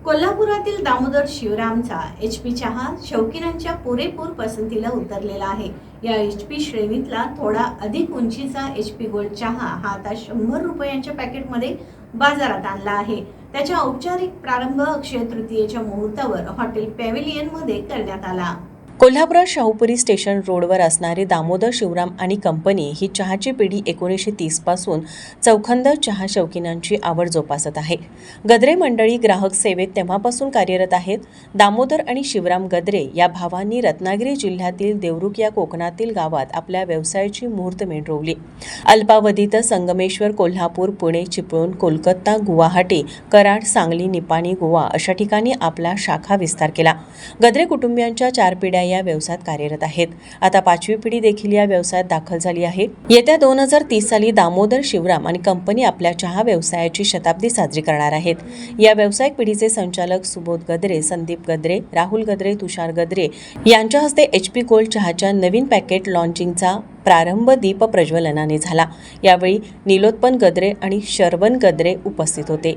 कोल्हापुरातील दामोदर शिवरामचा HP चहा शौकीनांच्या पुरेपूर पसंतीला उतरलेला आहे। या HP श्रेणीतला थोडा अधिक उंचीचा HP गोल्ड चहा हा आता 100 रुपयांच्या पॅकेटमध्ये बाजारात आणला आहे। त्याचा औपचारिक प्रारंभ अक्षय तृतीयेच्या मुहूर्तावर हॉटेल पॅव्हिलियन मध्ये करण्यात आला। कोल्हापुरात शाहूपुरी स्टेशन रोडवर असणारी दामोदर शिवराम आणि कंपनी ही चहाची पिढी 1930 पासून चौखंद चहा शौकीनांची आवड जोपासत आहे। गद्रे मंडळी ग्राहक सेवेत तेव्हापासून कार्यरत आहेत। दामोदर आणि शिवराम गद्रे या भावांनी रत्नागिरी जिल्ह्यातील देवरुख या कोकणातील गावात आपल्या व्यवसायाची मुहूर्तमेढ रोवली। अल्पावधीत संगमेश्वर, कोल्हापूर, पुणे, चिपळूण, कोलकाता, गुवाहाटी, कराड, सांगली, निपाणी, गोवा अशा ठिकाणी आपला शाखा विस्तार केला। गद्रे कुटुंबियांच्या 4 पिढ्या या व्यवसायात कार्यरत आहेत। आता 5वी पिढी देखील या व्यवसायात दाखल झाली आहे। येत्या 2030 साली दामोदर शिवराम आणि कंपनी आपल्या चहा व्यवसायाची शताब्दी साजरी करणार आहेत। या व्यावसायिक पिढीचे संचालक सुबोध गद्रे, संदीप गद्रे, राहुल गद्रे, तुषार गद्रे यांच्या हस्ते HP गोल्ड चहाच्या नवीन पॅकेट लॉन्चिंगचा प्रारंभ दीप प्रज्वलनाने झाला। यावेळी नीलोत्पल गद्रे आणि शरवण गद्रे उपस्थित होते।